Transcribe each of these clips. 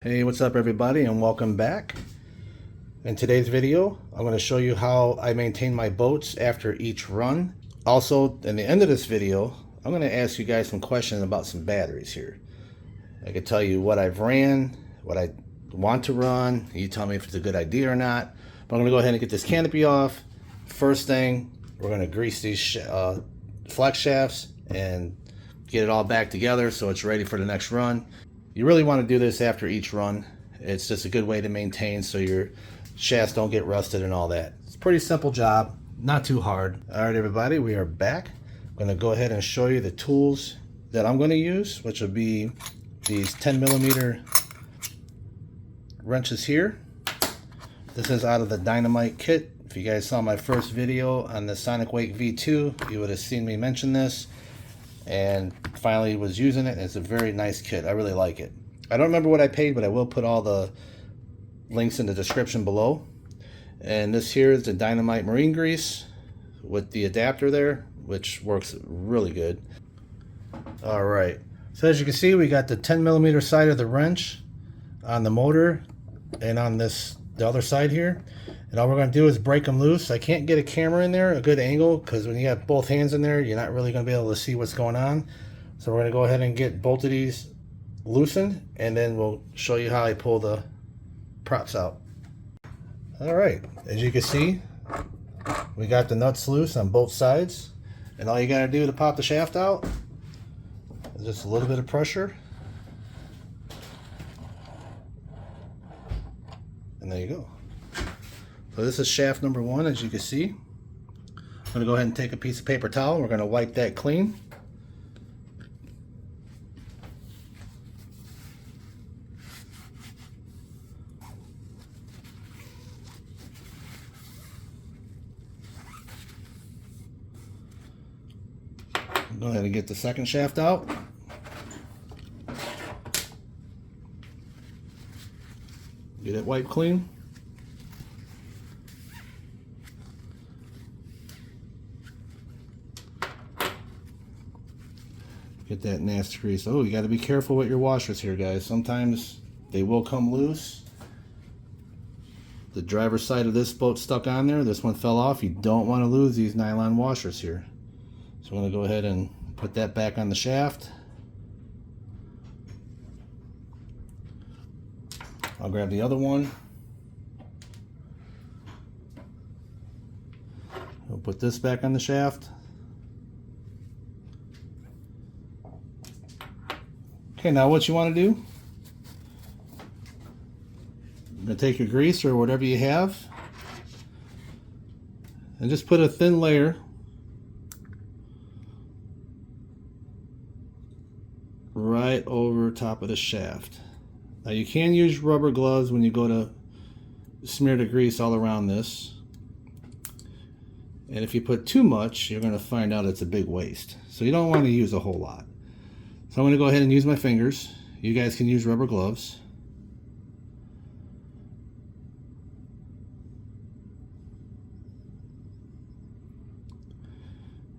Hey, what's up everybody, and welcome back. In today's video, I'm going to show you how I maintain my boats after each run. Also, in the end of this video, I'm going to ask you guys some questions about some batteries here. I can tell you what I've ran, what I want to run. You tell me if it's a good idea or not. But I'm going to go ahead and get this canopy off. First thing, we're going to grease these flex shafts and get it all back together so it's ready for the next run. You really want to do this after each run. It's just a good way to maintain so your shafts don't get rusted and all that. It's a pretty simple job, not too hard. All right, everybody, we are back. I'm going to go ahead and show you the tools that I'm going to use, which will be these 10mm wrenches here. This is out of the Dynamite kit. If you guys saw my first video on the Sonic Wake V2, you would have seen me mention this. And finally was using it. It's a very nice kit. I really like it. I don't remember what I paid, but I will put all the links in the description below. And this here is the Dynamite marine grease with the adapter there, which works really good. All right, so as you can see, we got the 10mm side of the wrench on the motor and on the other side here. And all we're going to do is break them loose. I can't get a camera in there, a good angle, because when you have both hands in there, you're not really going to be able to see what's going on. So we're going to go ahead and get both of these loosened, and then we'll show you how I pull the props out. All right, as you can see, we got the nuts loose on both sides. And all you got to do to pop the shaft out is just a little bit of pressure. And there you go. So this is shaft number one, as you can see. I'm going to go ahead and take a piece of paper towel, and we're going to wipe that clean. Go ahead and get the second shaft out. Get it wiped clean. Get that nasty grease. Oh, you got to be careful with your washers here, guys. Sometimes they will come loose. The driver's side of this boat stuck on there. This one fell off. You don't want to lose these nylon washers here. So I'm going to go ahead and put that back on the shaft. I'll grab the other one. I'll put this back on the shaft. Okay, now what you want to do, you're going to take your grease or whatever you have and just put a thin layer right over top of the shaft. Now you can use rubber gloves when you go to smear the grease all around this. And if you put too much, you're going to find out it's a big waste. So you don't want to use a whole lot. So I'm going to go ahead and use my fingers. You guys can use rubber gloves.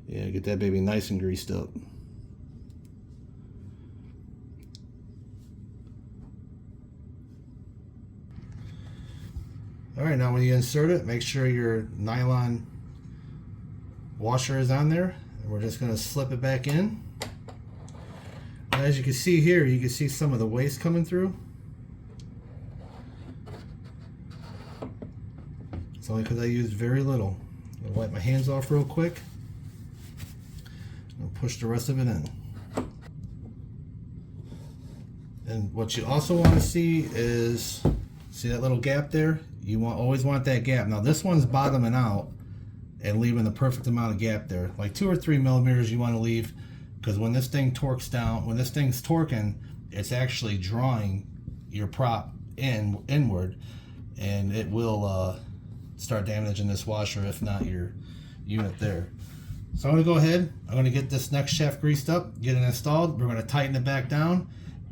Yeah, get that baby nice and greased up. All right, now when you insert it, make sure your nylon washer is on there. And we're just going to slip it back in. As you can see here, you can see some of the waste coming through. It's only because I used very little. I'll wipe my hands off real quick. And push the rest of it in. And what you also want to see is, see that little gap there? You always want that gap. Now this one's bottoming out and leaving the perfect amount of gap there. Like 2 or 3 millimeters you want to leave. Because when this thing torques down, when this thing's torquing, it's actually drawing your prop inward, and it will start damaging this washer, if not your unit there. So I'm going to go ahead, I'm going to get this next shaft greased up, get it installed. We're going to tighten it back down,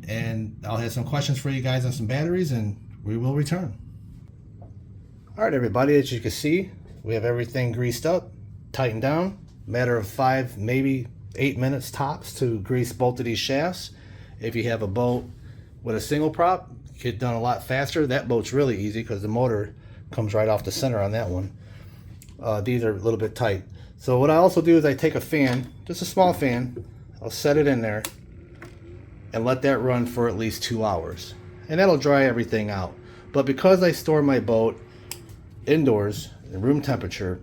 and I'll have some questions for you guys on some batteries, and we will return. All right, everybody, as you can see, we have everything greased up, tightened down. Matter of 5, maybe 8 minutes tops to grease both of these shafts. If you have a boat with a single prop, get done a lot faster. That boat's really easy because the motor comes right off the center on that one. These are a little bit tight. So what I also do is I take a fan, just a small fan, I'll set it in there and let that run for at least 2 hours. And that'll dry everything out. But because I store my boat indoors at room temperature,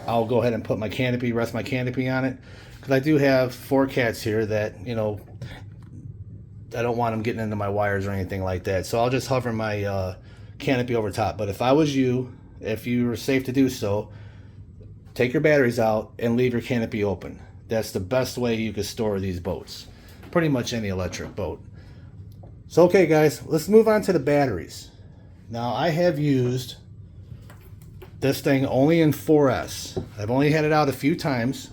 I'll go ahead and put my canopy, rest my canopy on it. Because I do have 4 cats here that, you know, I don't want them getting into my wires or anything like that. So I'll just hover my canopy over top. But if I was you, if you were safe to do so, take your batteries out and leave your canopy open. That's the best way you could store these boats. Pretty much any electric boat. So okay guys, let's move on to the batteries. Now I have used this thing only in 4S. I've only had it out a few times.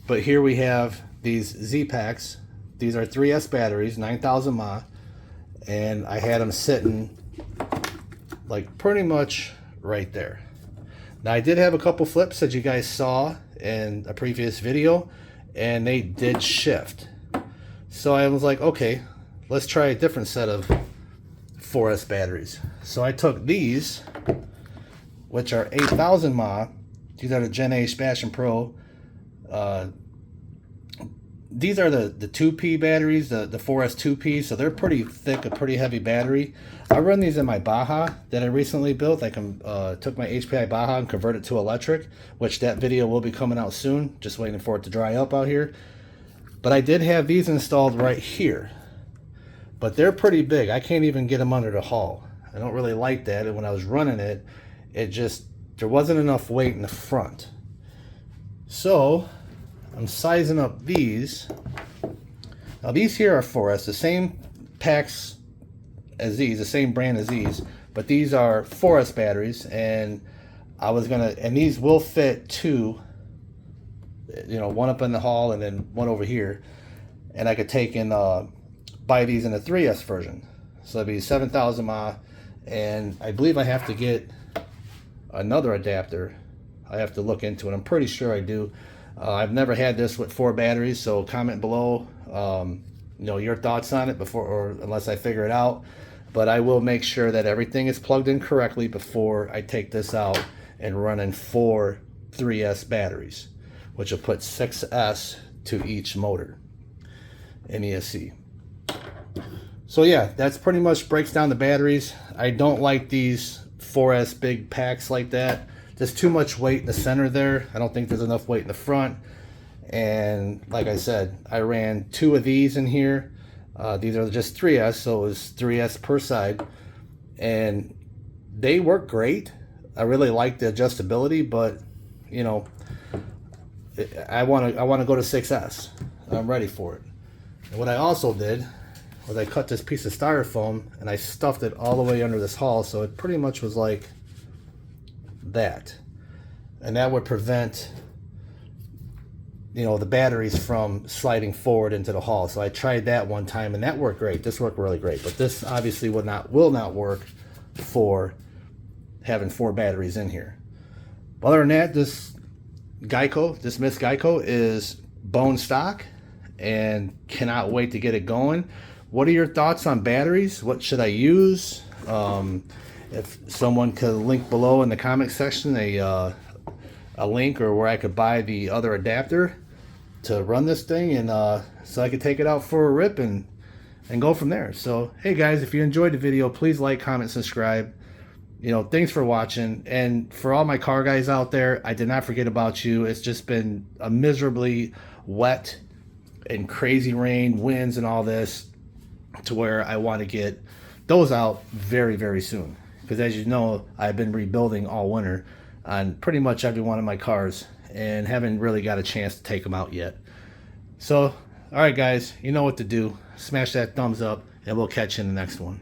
But here we have these Z packs. These are 3S batteries, 9,000 mAh. And I had them sitting like pretty much right there. Now I did have a couple flips that you guys saw in a previous video, and they did shift. So I was like, okay, let's try a different set of 4S batteries. So I took these, which are 8,000 mAh. These are the Gen A Passion Pro. These are the 2P batteries, the 4S 2P, so they're pretty thick, a pretty heavy battery. I run these in my Baja that I recently built. I took my HPI Baja and converted it to electric, which that video will be coming out soon. Just waiting for it to dry up out here. But I did have these installed right here. But they're pretty big. I can't even get them under the hull. I don't really like that. And when I was running it, there wasn't enough weight in the front. So I'm sizing up these. Now these here are 4S, the same packs as these, the same brand as these, but these are 4S batteries, and and these will fit 2, you know, one up in the hall and then one over here, and I could take and buy these in a 3S version. So it'd be 7,000 mAh, and I believe I have to get another adapter. I have to look into it. I'm pretty sure I do. I've never had this with 4 batteries, so comment below, you know, your thoughts on it before, or unless I figure it out. But I will make sure that everything is plugged in correctly before I take this out and run in 4 3S batteries, which will put 6S to each motor in ESC. So yeah, that's pretty much breaks down the batteries. I don't like these 4S big packs like that. There's too much weight in the center there. I don't think there's enough weight in the front. And like I said, I ran 2 of these in here. These are just 3S, so it was 3S per side. And they work great. I really like the adjustability, but you know, I want to go to 6S. I'm ready for it. And what I also did was I cut this piece of styrofoam and I stuffed it all the way under this hull, so it pretty much was like that, and that would prevent, you know, the batteries from sliding forward into the hull. So I tried that one time and that worked great. This worked really great, but this obviously will not work for having 4 batteries in here. Other than that, this geico, this Miss Geico, is bone stock and cannot wait to get it going. What are your thoughts on batteries? What should I use? If someone could link below in the comment section a link or where I could buy the other adapter to run this thing, and so I could take it out for a rip and go from there. So hey guys, if you enjoyed the video, please like, comment, subscribe. You know, thanks for watching. And for all my car guys out there, I did not forget about you. It's just been a miserably wet and crazy rain, winds and all this, to where I want to get those out very, very soon. Because as you know, I've been rebuilding all winter on pretty much every one of my cars and haven't really got a chance to take them out yet. So, alright guys, you know what to do. Smash that thumbs up and we'll catch you in the next one.